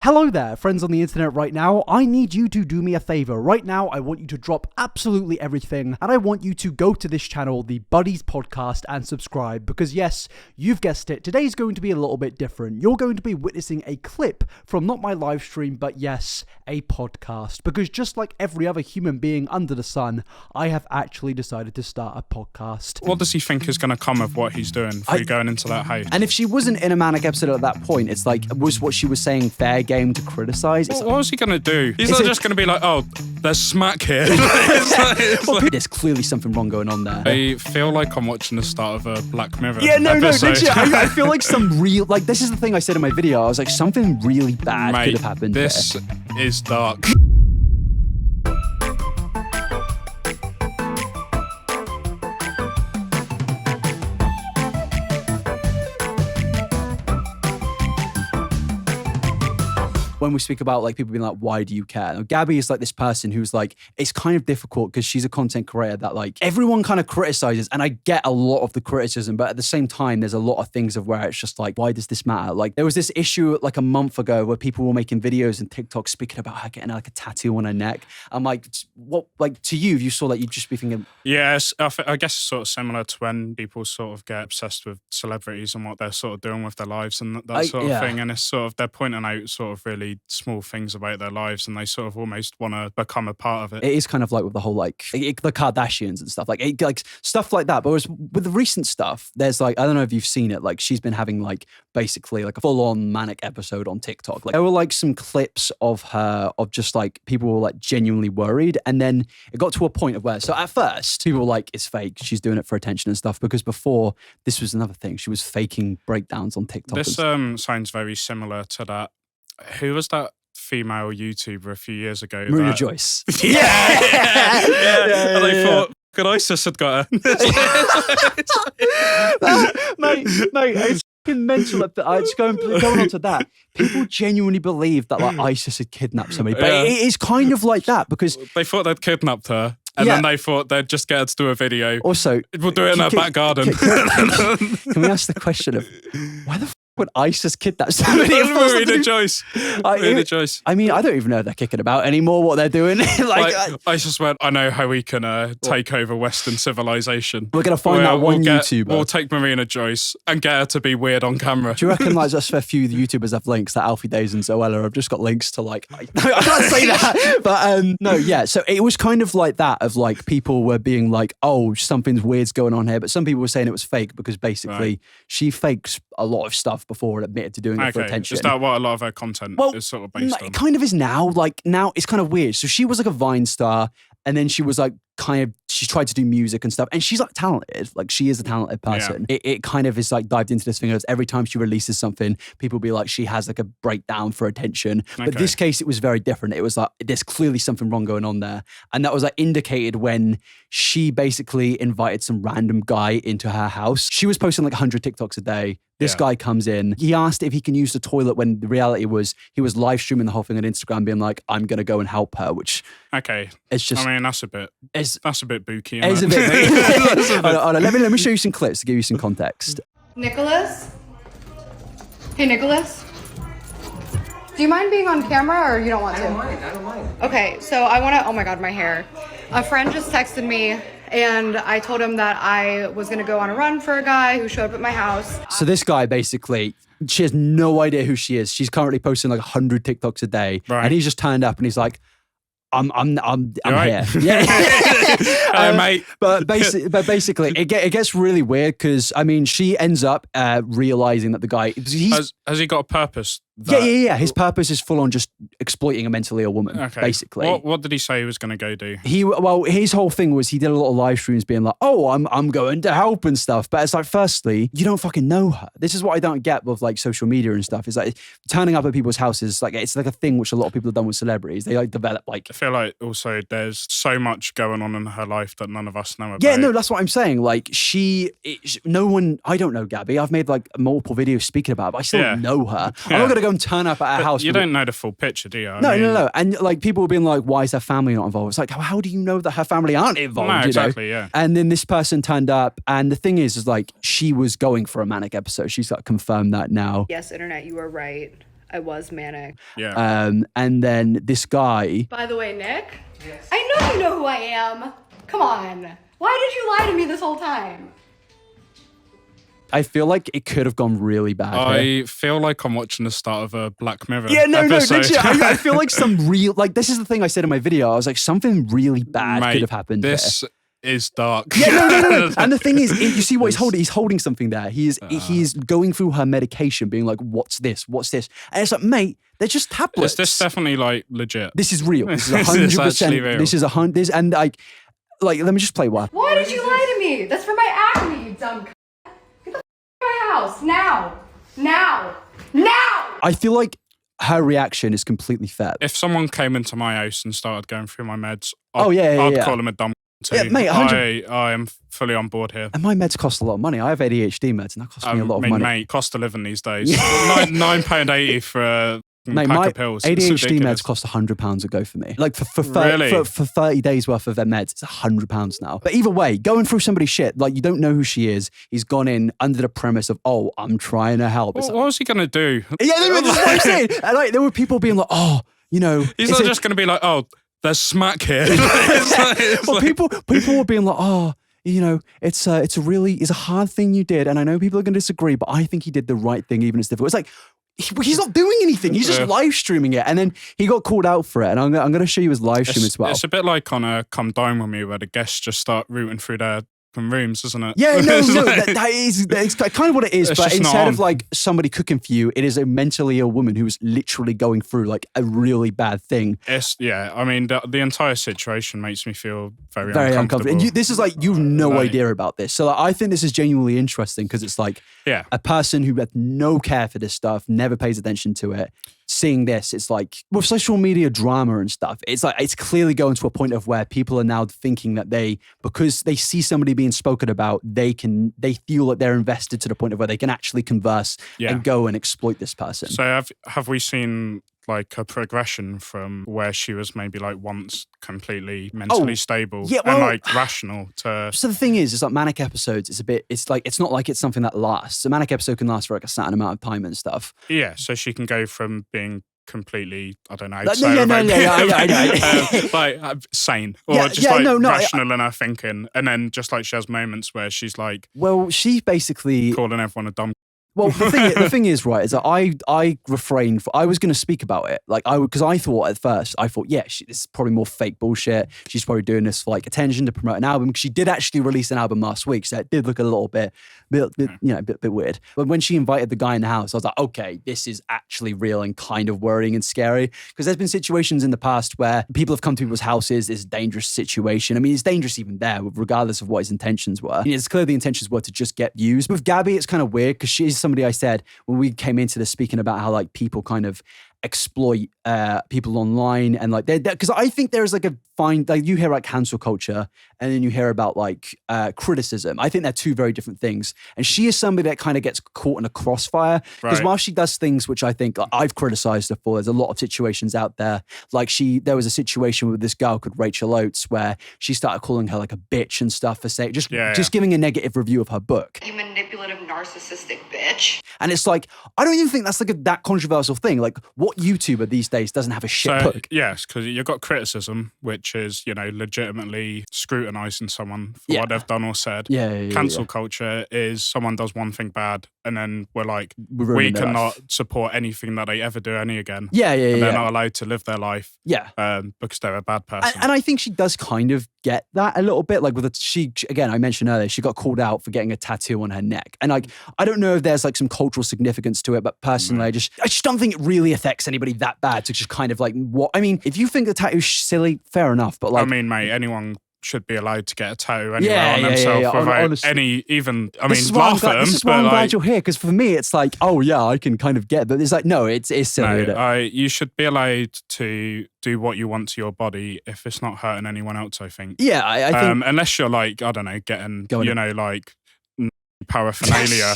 Hello there, friends on the internet right now. I need you to do me a favor. Right now, I want you to drop absolutely everything, and I want you to go to this channel, the Buddies Podcast, and subscribe, because yes, you've guessed it, today's going to be a little bit different. You're going to be witnessing a clip from not my live stream, but yes, a podcast, because just like every other human being under the sun, I have actually decided to start a podcast. What does he think is going to come of what he's doing through going into that house? And if she wasn't in a manic episode at that point, it's like, was what she was saying fair game to criticize? What was he going to do? He's not just going to be like, oh, there's smack here. There's clearly something wrong going on there. I feel like I'm watching the start of a Black Mirror episode. episode. I feel like some real, like, this is the thing I said in my video. I was like, something really bad could have happened. This is dark. When we speak about like people being like, why do you care? Now, Gabbie is like this person who's like, it's kind of difficult because she's a content creator that like everyone kind of criticizes, and I get a lot of the criticism, but at the same time, there's a lot of things of where it's just like, why does this matter? Like there was this issue like a month ago where people were making videos and TikTok speaking about her getting like a tattoo on her neck. I'm like, what, like to you, if you saw that, you'd just be thinking. Yes, I guess it's sort of similar to when people sort of get obsessed with celebrities and what they're sort of doing with their lives and that sort of thing. And it's sort of, they're pointing out sort of really small things about their lives and they sort of almost want to become a part of it. It is kind of like with the whole like the Kardashians and stuff, like stuff like that. But with the recent stuff, there's like, I don't know if you've seen it, like she's been having like basically like a full-on manic episode on TikTok. Like there were like some clips of her of just like people were like genuinely worried, and then it got to a point of where, so at first people were like, it's fake, she's doing it for attention and stuff, because before this was another thing, she was faking breakdowns on TikTok. This sounds very similar to that. Who was that female YouTuber a few years ago? Marina Joyce. Yeah. And I thought, good ISIS had got her. mate, it's fucking mental. It's going on to that. People genuinely believe that like ISIS had kidnapped somebody, but it is kind of like that because they thought they'd kidnapped her. And then they thought they'd just get her to do a video. Also, we'll do it in her back garden. Can we ask the question of why the would ISIS kidnap somebody? Marina Joyce. I mean, I don't even know if they're kicking about anymore what they're doing. ISIS went, I know how we can take over Western civilization. We're going to find that one YouTuber. We'll take Marina Joyce and get her to be weird on camera. Do you reckon like just a few YouTubers have links, that Alfie Days and Zoella have just got links to like, I can't say that. But no, yeah. So it was kind of like that of like people were being like, oh, something's weird's going on here. But some people were saying it was fake because basically she fakes a lot of stuff before and admitted to doing it for attention. Is that what a lot of her content is sort of based on? It kind of is now. Like now it's kind of weird. So she was like a Vine star, and then she was like she tried to do music and stuff, and she's like talented. Like she is a talented person. Yeah. It kind of is like dived into this thing of every time she releases something, people be like, she has like a breakdown for attention. But this case, it was very different. It was like, there's clearly something wrong going on there. And that was like indicated when she basically invited some random guy into her house. She was posting like 100 TikToks a day. This guy comes in. He asked if he can use the toilet when the reality was he was live streaming the whole thing on Instagram being like, I'm going to go and help her, which... Okay. It's just... I mean, that's a bit booky. It's a bit... Hold on, let me show you some clips to give you some context. Nicholas? Hey, Nicholas? Do you mind being on camera or you don't want to? I don't mind. Okay, so I want to... Oh my God, my hair. A friend just texted me and I told him that I was going to go on a run for a guy who showed up at my house. So this guy basically, she has no idea who she is. She's currently posting like 100 TikToks a day. Right. And he's just turned up and he's like, I'm right. here. Yeah. Mate. But basically, it gets really weird because, I mean, she ends up realizing that the guy... Has he got a purpose? Yeah. His purpose is full on just exploiting a mentally ill woman, basically. What did he say he was going to go do? His whole thing was he did a lot of live streams being like, oh, I'm going to help and stuff. But it's like, firstly, you don't fucking know her. This is what I don't get with like social media and stuff. It's like turning up at people's houses, like it's like a thing which a lot of people have done with celebrities. They like develop like... I feel like also there's so much going on in her life that none of us know about. Yeah, no, that's what I'm saying. Like no one, I don't know Gabbie. I've made like multiple videos speaking about it, but I still don't know her. Yeah. I'm not going to go and turn up at her house. You don't know the full picture, do you? No. And like people have been like, why is her family not involved? It's like, how do you know that her family aren't involved? No, exactly, yeah. And then this person turned up, and the thing is like she was going for a manic episode. She's like confirmed that now. Yes, internet, you are right. I was manic. Yeah. And then this guy. By the way, Nick, I know you know who I am. Come on. Why did you lie to me this whole time? I feel like it could have gone really bad. I feel like I'm watching the start of a Black Mirror Yeah, no, episode. literally, I feel like some real, like, this is the thing I said in my video. I was like, something really bad Mate, could have happened This here. is dark. Yeah, no. And the thing is, you see what he's holding? He's holding something there. He's going through her medication, being like, what's this? What's this? And it's like, mate, they're just tablets. Is this definitely like legit? This is real. This is This is 100%. actually real. This is 100. And like, let me just play one. Why did you lie to me? That's for my acne, you dumb c***. Get the f*** out of my house. Now. I feel like her reaction is completely fair. If someone came into my house and started going through my meds, I'd call him a dumb too. Yeah, mate, 100. I am fully on board here. And my meds cost a lot of money. I have ADHD meds, and that costs me a lot of money. Mate, cost of living these days. £9.80 for a pack of pills. It's ADHD ridiculous. meds cost £100 a go for me. Like for Really? 30 days worth of their meds, it's £100 now. But either way, going through somebody's shit, like you don't know who she is. He's gone in under the premise of, oh, I'm trying to help. What was he going to do? Yeah, that's what I'm saying. And like there were people being like, oh, you know, He's not just going to be like, oh, there's smack here. Well, people were being like, oh, you know, it's a hard thing you did, and I know people are going to disagree, but I think he did the right thing, even if it's difficult. It's like he's not doing anything; he's just live streaming it, and then he got called out for it. And I'm going to show you his live stream as well. It's a bit like on a Come Dine With Me, where the guests just start rooting through their rooms, isn't it? Yeah, no, Like- that's kind of what it is. It's But just not instead of on. like somebody cooking for you, it is a mentally ill woman who's literally going through like a really bad thing. I mean, the entire situation makes me feel very uncomfortable. And this is like, you have no Right. idea about this. So like, I think this is genuinely interesting because it's like a person who had no care for this stuff, never pays attention to it. Seeing this, it's like with social media drama and stuff, it's like it's clearly going to a point of where people are now thinking that because they see somebody being spoken about, they feel like they're invested to the point of where they can actually converse and go and exploit this person. So have we seen like a progression from where she was maybe like once completely mentally stable and like rational to... So the thing is like manic episodes, it's not like it's something that lasts. A manic episode can last for like a certain amount of time and stuff. Yeah, so she can go from being completely, I don't know, sane or rational in her thinking, and then just like she has moments where she's like, well, she basically calling everyone a dumb. Well, the thing is, right, is that I refrained. I was going to speak about it, like because I thought at first, this is probably more fake bullshit. She's probably doing this for like attention to promote an album. Because she did actually release an album last week, so it did look a little bit weird. But when she invited the guy in the house, I was like, okay, this is actually real and kind of worrying and scary. Because there's been situations in the past where people have come to people's houses. It's a dangerous situation. I mean, it's dangerous even there, regardless of what his intentions were. I mean, it's clear the intentions were to just get views. With Gabbie, it's kind of weird because she's somebody I said when we came into this speaking about how like people kind of exploit people online and like because I think there's like a fine, like you hear like cancel culture and then you hear about like criticism. I think they're two very different things, and she is somebody that kind of gets caught in a crossfire because while she does things which I think I've criticized her for, there's a lot of situations out there. Like there was a situation with this girl called Rachel Oates where she started calling her like a bitch and stuff for saying just giving a negative review of her book. You manipulative narcissistic bitch. And it's like, I don't even think that's like that controversial thing. Like, what YouTuber these days doesn't have a shit book? Yes, because you've got criticism, which is, legitimately scrutinizing someone for what they've done or said. Cancel culture is someone does one thing bad and then we're like, we cannot support anything that they ever do any again. And they're not allowed to live their life. Because they're a bad person. And I think she does kind of get that a little bit. Like again, I mentioned earlier, she got called out for getting a tattoo on her neck. And like, I don't know if there's like some cultural significance to it, but personally, I just don't think it really affects anybody that bad to just kind of like, what? I mean, if you think the tattoo's silly, fair enough, but like... I mean, mate, anyone should be allowed to get a tattoo anywhere on themselves without honestly, any even, this is why I'm glad you're here, because for me, it's like, oh yeah, I can kind of get, but it's like, no, it's silly. No, you should be allowed to do what you want to your body if it's not hurting anyone else, I think. Yeah, I think... unless you're like, I don't know, getting, like paraphernalia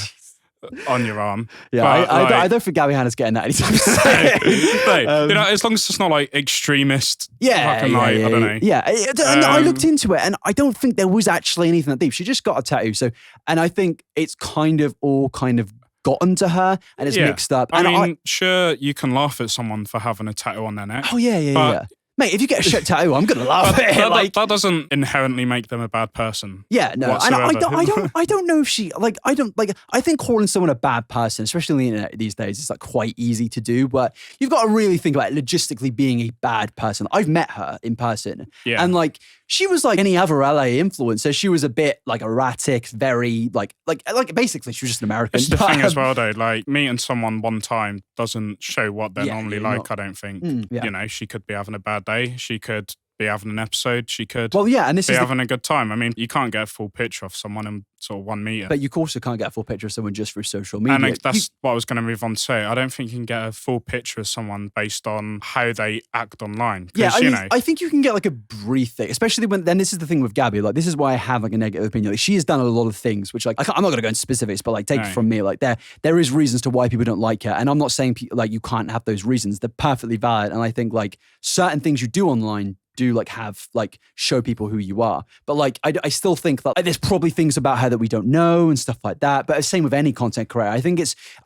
on your arm. Yeah, I don't think Gabbie Hanna's getting that anytime soon. As long as it's not like extremist. I don't know. And I looked into it, and I don't think there was actually anything that deep. She just got a tattoo, and I think it's kind of all kind of gotten to her and it's mixed up. I And mean, sure, you can laugh at someone for having a tattoo on their neck. Oh, yeah. Mate, if you get a shit tattoo, I'm gonna laugh at it. That doesn't inherently make them a bad person. Yeah, no, and I don't know if she I think calling someone a bad person, especially on the internet these days, is like quite easy to do. But you've got to really think about logistically being a bad person. I've met her in person, and like she was like any other LA influencer. She was a bit like erratic, very like basically she was just an American. It's the thing as well, though. Like meeting someone one time doesn't show what they're normally like. I don't think. You know, she could be having a bad day. She could be having an episode. She could be having a good time. I mean, you can't get a full picture of someone in sort of 1 meter. But you also can't get a full picture of someone just through social media. And that's what I was going to move on to say. I don't think you can get a full picture of someone based on how they act online. Yeah, I think you can get like a brief thing, especially then this is the thing with Gabbie. Like, this is why I have like a negative opinion. Like, she has done a lot of things, which like, I'm not going to go into specifics, but like take it from me. Like there is reasons to why people don't like her. And I'm not saying like you can't have those reasons. They're perfectly valid. And I think like certain things you do online do like have like show people who you are, but like I still think that like, there's probably things about her that we don't know and stuff like that. But same with any content creator. I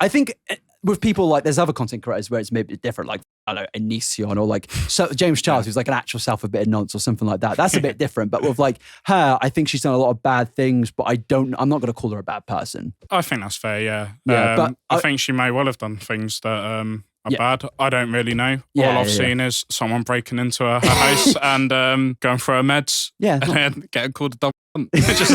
think with people like there's other content creators where it's maybe different, like I don't know, Anision or like James Charles, who's like an actual self a bit of nonce or something like that. That's a bit different. But with like her, I think she's done a lot of bad things, but I'm not going to call her a bad person. I think that's fair. Yeah. But I think she may well have done things that are bad. I don't really know. All I've seen is someone breaking into her house and going for her meds. Yeah, and then getting called a dumb. This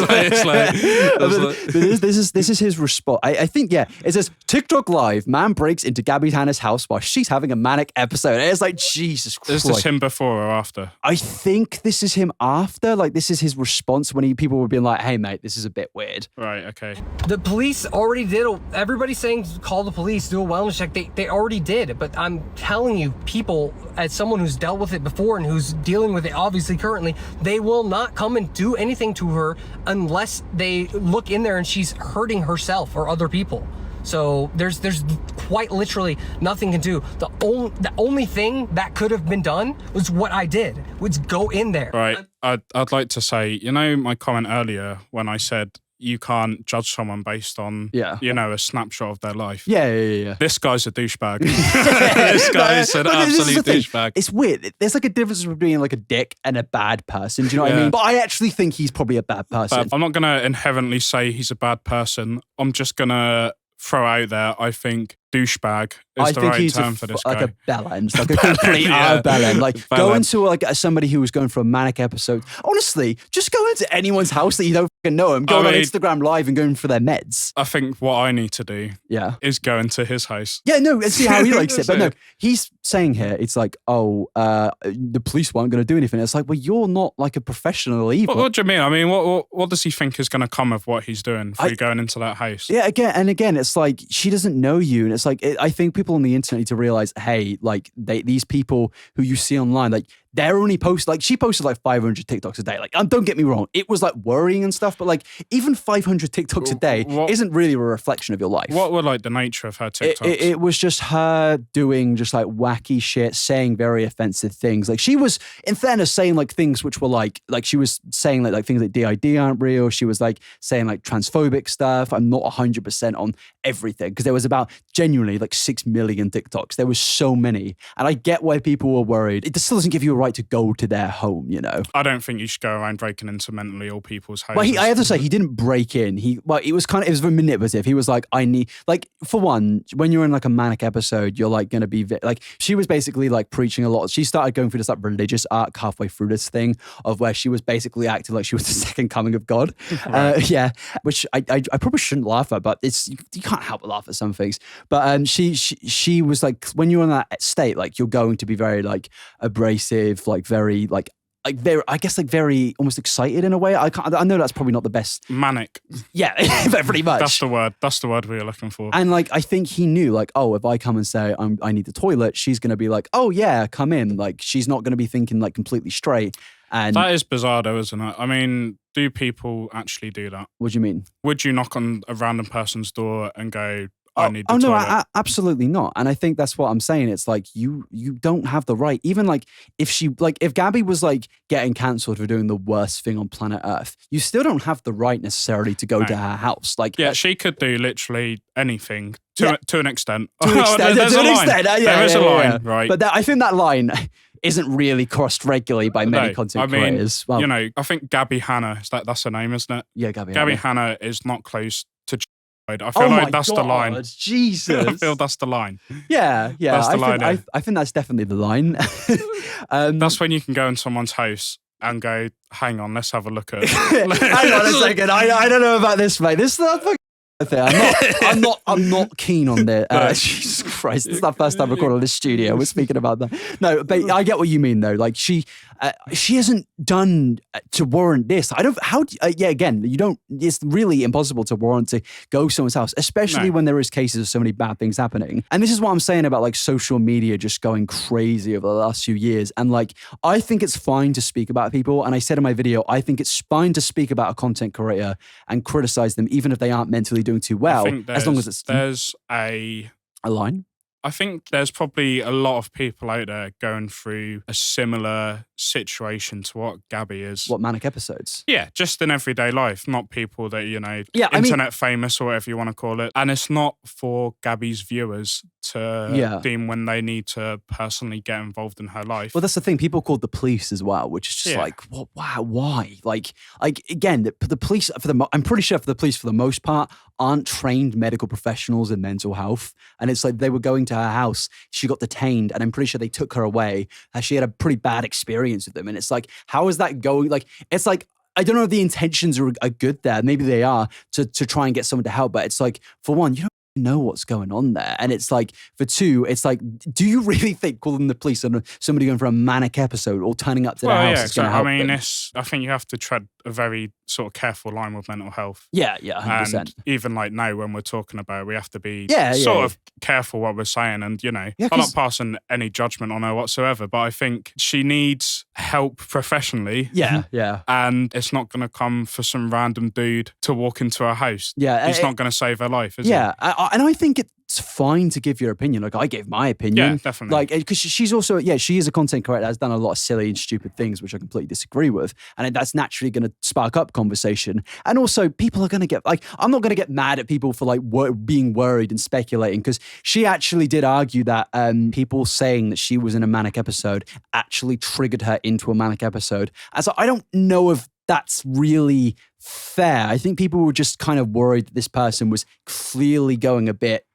is his response. I think it says TikTok live, man breaks into Gabbie Hanna's house while she's having a manic episode. And it's like, Jesus Christ. Is this him before or after? I think this is him after. Like, this is his response when people were being like, hey mate, this is a bit weird. Right, okay. The police already did. Everybody's saying call the police, do a wellness check. They already did. But I'm telling you, people, as someone who's dealt with it before and who's dealing with it obviously currently, they will not come and do anything to her unless they look in there and she's hurting herself or other people. So there's quite literally nothing can do. The only thing that could have been done was what I did, was go in there. Right. I'd like to say, you know, my comment earlier when I said you can't judge someone based on, you know, a snapshot of their life. Yeah. This guy's a douchebag. This guy's an absolute douchebag. It's weird. There's like a difference between like a dick and a bad person. Do you know what I mean? But I actually think he's probably a bad person. But I'm not going to inherently say he's a bad person. I'm just going to throw out there, I think douchebag is the right term for this guy. Like a bellend, like a complete bellend. Like going to like somebody who was going for a manic episode. Honestly, just go into anyone's house that you don't fucking know them. Go on Instagram Live and going for their meds. I think what I need to do is go into his house. Yeah, no, and see how he likes it. But no, he's saying here, it's like, the police weren't going to do anything. It's like, well, you're not like a professional either. What do you mean? I mean, what does he think is going to come of what he's doing through going into that house? Yeah, again, it's like she doesn't know you, and it's like I think people on the internet need to realize, hey, like these people who you see online, like they're only she posted like 500 TikToks a day. Like, don't get me wrong, it was like worrying and stuff, but like even 500 TikToks a day isn't really a reflection of your life. What were like the nature of her TikToks? It was just her doing just like wacky shit, saying very offensive things. Like she was, in fairness, saying like things which were like she was saying like things like DID aren't real. She was like saying like transphobic stuff. I'm not 100% on everything because there was about genuinely like 6 million TikToks. There was so many, and I get why people were worried. It still doesn't give you a right to go to their home, you know. I don't think you should go around breaking into mentally ill people's houses. Well, I have to say, he didn't break in. It was very manipulative. He was like, for one, when you're in like a manic episode, you're like going to be like, she was basically like preaching a lot. She started going through this like religious arc halfway through this thing of where she was basically acting like she was the second coming of God. Right. Which I probably shouldn't laugh at, but you can't help but laugh at some things. But she was like, when you're in that state, like you're going to be very like abrasive, like very like very, I guess like very almost excited in a way. I know that's probably not the best. Manic. Yeah, pretty much. That's the word we were looking for. And like, I think he knew like, oh, if I come and say I need the toilet, she's going to be like, oh yeah, come in. Like she's not going to be thinking like completely straight. And that is bizarre though, isn't it? I mean, do people actually do that? What do you mean? Would you knock on a random person's door and go, I need the toilet. Absolutely not. And I think that's what I'm saying. It's like you don't have the right. Even like if Gabbie was like getting cancelled for doing the worst thing on planet Earth, you still don't have the right necessarily to go to her house. Like, yeah, she could do literally anything to an extent. To an extent. There's a line. There is a line, right? But I think that line isn't really crossed regularly by many content creators. Well, you know, I think Gabbie Hanna, that's her name, isn't it? Yeah, Gabbie Hanna is not close to I feel like that's the line. Jesus. I feel that's the line. Yeah. That's the line. I think that's definitely the line. That's when you can go in someone's house and go, hang on, let's have a look at hang on a second. I don't know about this, mate. This is not fucking thing. I'm not keen on that. Jesus Christ, this is the first time I recorded in this studio. We're speaking about that. No, but I get what you mean though. Like she hasn't done to warrant this. Again, you don't. It's really impossible to warrant to go to someone's house, especially when there is cases of so many bad things happening. And this is what I'm saying about like social media just going crazy over the last few years. And like, I think it's fine to speak about people. And I said in my video, I think it's fine to speak about a content creator and criticize them, even if they aren't mentally doing too well, as long as there's a line. I think there's probably a lot of people out there going through a similar situation to what Gabbie is. What, manic episodes? Yeah, just in everyday life, not people that, you know, internet famous or whatever you want to call it. And it's not for Gabbie's viewers to deem when they need to personally get involved in her life. Well, that's the thing. People called the police as well, which is just like, well, wow, why? Like again, the police, I'm pretty sure for the police, for the most part, aren't trained medical professionals in mental health. And it's like they were going to her house, she got detained, and I'm pretty sure they took her away. She had a pretty bad experience with them. And it's like, how is that going? Like, it's like, I don't know if the intentions are good there. Maybe they are to try and get someone to help. But it's like, for one, you don't know what's going on there. And it's like, for two, it's like, do you really think calling the police on somebody going for a manic episode or turning up to their house is going to help them? I think you have to tread a very sort of careful line with mental health. Yeah, 100%. And even like now when we're talking about it, we have to be sort of careful what we're saying. And, you know, I'm not passing any judgment on her whatsoever, but I think she needs help professionally. Yeah. And it's not going to come for some random dude to walk into her house. Yeah. He's not going to save her life, is he? Yeah. And I think it's fine to give your opinion. Like, I gave my opinion. Yeah, definitely. Like, because she's also, she is a content creator that has done a lot of silly and stupid things, which I completely disagree with. And that's naturally going to spark up conversation. And also, people are going to get, like, I'm not going to get mad at people for, like, being worried and speculating, because she actually did argue that people saying that she was in a manic episode actually triggered her into a manic episode. And so I don't know if that's really fair. I think people were just kind of worried that this person was clearly going a bit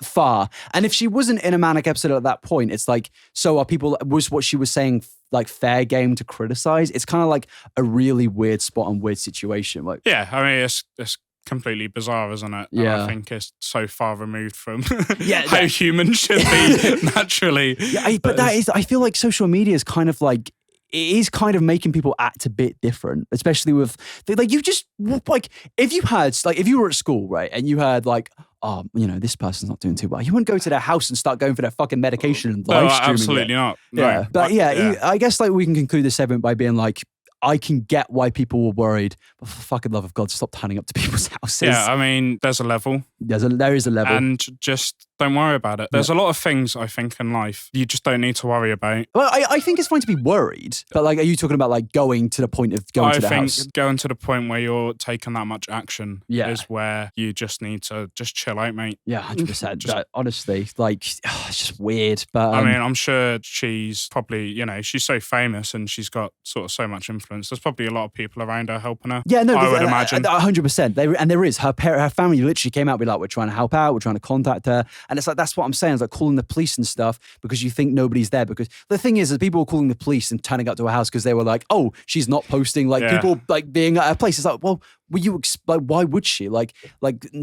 far. And if she wasn't in a manic episode at that point, it's like, so was what she was saying like fair game to criticize? It's kind of like a really weird spot and weird situation. Like, yeah, I mean, it's completely bizarre, isn't it? Yeah. And I think it's so far removed from how humans should be naturally. Yeah, but that is, I feel like social media is kind of like, it is kind of making people act a bit different, especially with, like, you just, like, if you were at school, right, and you heard, like, oh, you know, this person's not doing too well, you wouldn't go to their house and start going for their fucking medication and live streaming. Absolutely not. Yeah. No. But I guess, like, we can conclude this segment by being like, I can get why people were worried, but for the fucking love of God, stop turning up to people's houses. Yeah, I mean, there's a level. There is a level. And just don't worry about it. There's a lot of things, I think, in life you just don't need to worry about. Well, I think it's fine to be worried, but, like, are you talking about, like, going to the point of going to the house? I think going to the point where you're taking that much action is where you just need to just chill out, mate. Yeah, 100%. Honestly, like, it's just weird. But I mean, I'm sure she's probably, you know, she's so famous and she's got sort of so much influence. There's probably a lot of people around her helping her. Yeah, no, I would imagine. 100%. And there is. Her family literally came out and be like, we're trying to help out, we're trying to contact her. And it's like, that's what I'm saying. It's like calling the police and stuff because you think nobody's there. Because the thing is that people were calling the police and turning up to her house because they were like, oh, she's not posting, like, people like being at her place. It's like, well, why would she? Like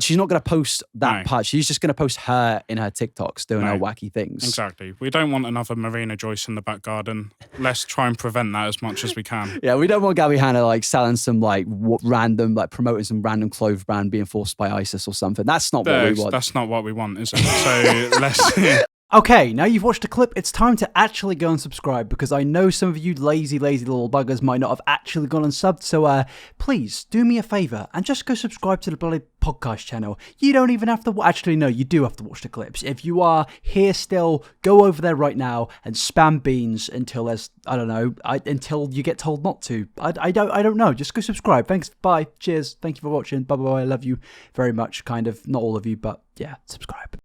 she's not going to post that part. She's just going to post her in her TikToks doing her wacky things. Exactly. We don't want another Marina Joyce in the back garden. Let's try and prevent that as much as we can. Yeah, we don't want Gabbie Hanna like selling some like random, like promoting some random clothes brand being forced by ISIS or something. That's not what we want. That's not what we want, is it? So let's... Okay, now you've watched a clip, it's time to actually go and subscribe, because I know some of you lazy little buggers might not have actually gone and subbed, so please, do me a favour, and just go subscribe to the bloody podcast channel. You don't even have to, actually no, you do have to watch the clips. If you are here still, go over there right now and spam beans until there's, I don't know, until you get told not to. I don't know, just go subscribe. Thanks, bye, cheers, thank you for watching, bye bye, I love you very much, kind of, not all of you, but yeah, subscribe.